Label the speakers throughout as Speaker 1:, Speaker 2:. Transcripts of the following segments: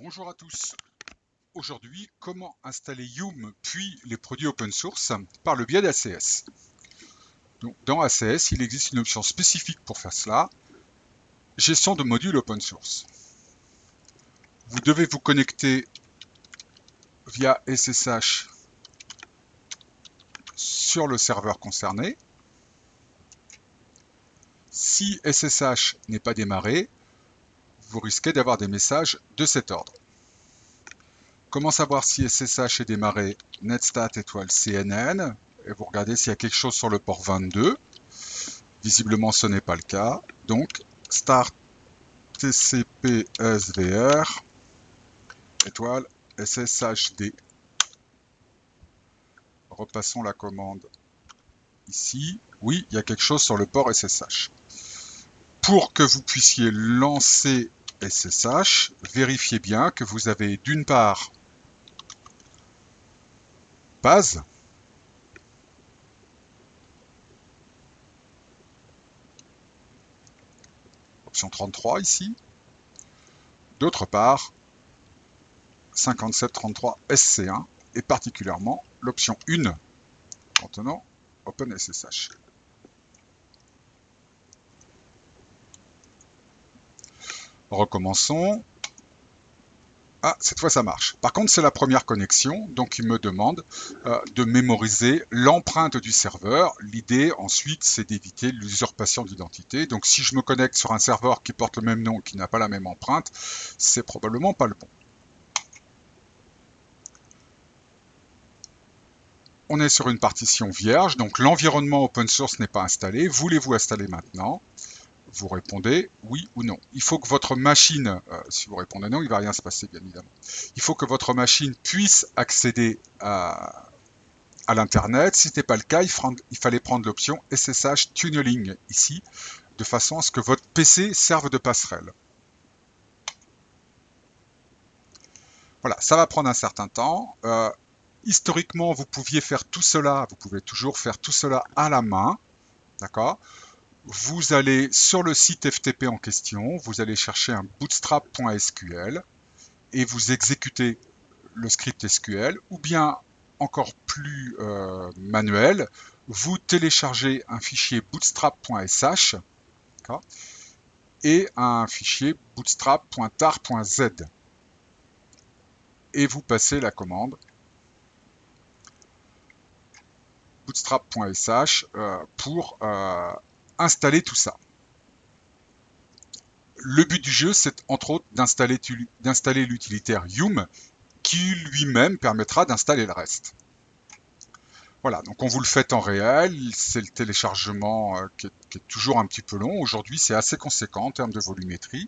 Speaker 1: Bonjour à tous. Aujourd'hui, comment installer Yum puis les produits open source par le biais d'ACS. Donc, dans ACS, il existe une option spécifique pour faire cela, gestion de modules open source. Vous devez vous connecter via SSH sur le serveur concerné. Si SSH n'est pas démarré, vous risquez d'avoir des messages de cet ordre. Comment savoir si SSH est démarré? Netstat étoile CNN, et vous regardez s'il y a quelque chose sur le port 22. Visiblement, ce n'est pas le cas. Donc, start TCP SVR étoile SSHD. Repassons la commande ici. Oui, il y a quelque chose sur le port SSH. Pour que vous puissiez lancer SSH, vérifiez bien que vous avez d'une part base, option 33 ici, d'autre part 5733 SC1 et particulièrement l'option 1 contenant OpenSSH. Recommençons. Ah, cette fois ça marche. Par contre, c'est la première connexion, donc il me demande de mémoriser l'empreinte du serveur. L'idée, ensuite, c'est d'éviter l'usurpation d'identité. Donc, si je me connecte sur un serveur qui porte le même nom, qui n'a pas la même empreinte, c'est probablement pas le bon. On est sur une partition vierge, donc l'environnement open source n'est pas installé. Voulez-vous installer maintenant? Vous répondez oui ou non. Il faut que votre machine, si vous répondez non, il ne va rien se passer bien évidemment. Il faut que votre machine puisse accéder à l'Internet. Si ce n'est pas le cas, il fallait prendre l'option SSH Tunneling ici, de façon à ce que votre PC serve de passerelle. Voilà, ça va prendre un certain temps. Historiquement, vous pouviez faire tout cela, vous pouvez toujours faire tout cela à la main, d'accord? Vous allez sur le site FTP en question, vous allez chercher un bootstrap.sql et vous exécutez le script SQL, ou bien encore plus manuel, vous téléchargez un fichier bootstrap.sh et un fichier bootstrap.tar.z et vous passez la commande bootstrap.sh pour installer tout ça. Le but du jeu, c'est entre autres d'installer l'utilitaire Yum qui lui-même permettra d'installer le reste. Voilà, donc on vous le fait en réel, c'est le téléchargement qui est toujours un petit peu long. Aujourd'hui, c'est assez conséquent en termes de volumétrie.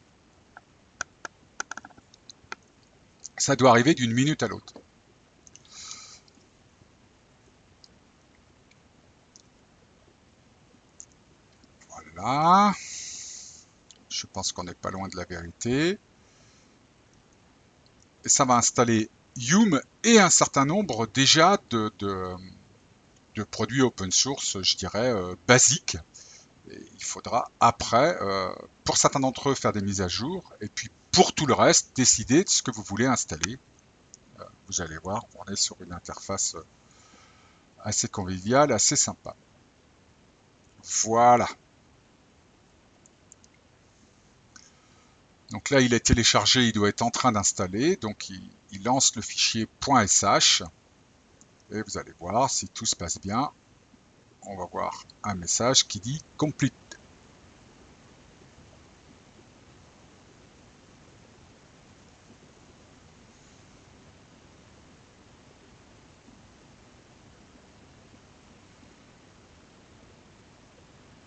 Speaker 1: Ça doit arriver d'une minute à l'autre. Voilà. Je pense qu'on n'est pas loin de la vérité. Et ça va installer Yum et un certain nombre déjà de produits open source, je dirais, basiques. Et il faudra après, pour certains d'entre eux, faire des mises à jour. Et puis pour tout le reste, décider de ce que vous voulez installer. Vous allez voir, on est sur une interface assez conviviale, assez sympa. Voilà. Donc là, il est téléchargé, il doit être en train d'installer. Donc il lance le fichier .sh. Et vous allez voir, si tout se passe bien, on va voir un message qui dit « Complete ».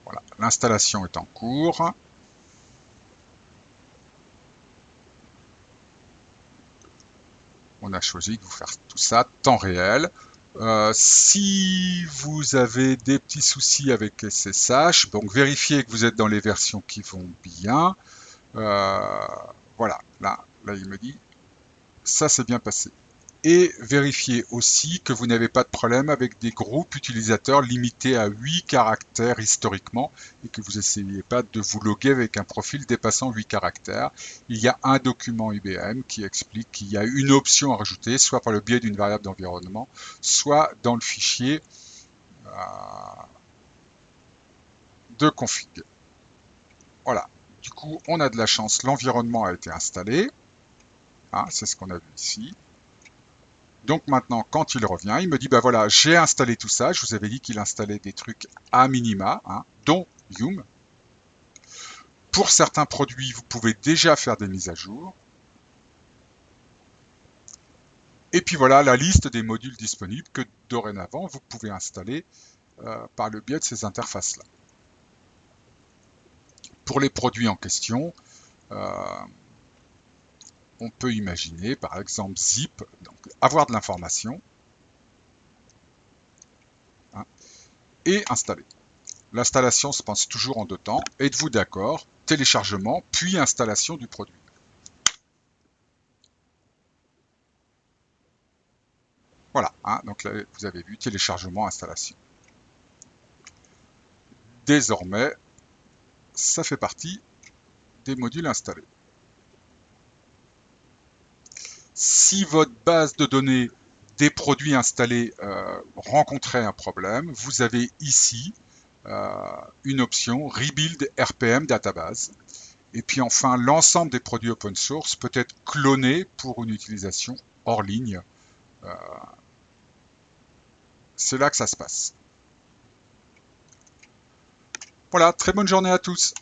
Speaker 1: Voilà, l'installation est en cours. On a choisi de vous faire tout ça temps réel. Si vous avez des petits soucis avec SSH, donc vérifiez que vous êtes dans les versions qui vont bien. Voilà, là il me dit, ça s'est bien passé. Et vérifiez aussi que vous n'avez pas de problème avec des groupes utilisateurs limités à 8 caractères historiquement et que vous n'essayez pas de vous loguer avec un profil dépassant 8 caractères. Il y a un document IBM qui explique qu'il y a une option à rajouter, soit par le biais d'une variable d'environnement, soit dans le fichier de config. Voilà. Du coup, on a de la chance, l'environnement a été installé. Hein, c'est ce qu'on a vu ici. Donc maintenant, quand il revient, il me dit, bah voilà, j'ai installé tout ça. Je vous avais dit qu'il installait des trucs à minima, hein, dont Yum. Pour certains produits, vous pouvez déjà faire des mises à jour. Et puis voilà la liste des modules disponibles que dorénavant, vous pouvez installer par le biais de ces interfaces-là. Pour les produits en question, on peut imaginer, par exemple, zip, donc avoir de l'information, hein, et installer. L'installation se passe toujours en 2 temps. Êtes-vous d'accord? Téléchargement, puis installation du produit. Voilà, hein, donc là, vous avez vu téléchargement, installation. Désormais, ça fait partie des modules installés. Si votre base de données des produits installés rencontrait un problème, vous avez ici une option Rebuild RPM Database. Et puis enfin, l'ensemble des produits open source peut être cloné pour une utilisation hors ligne. C'est là que ça se passe. Voilà, très bonne journée à tous.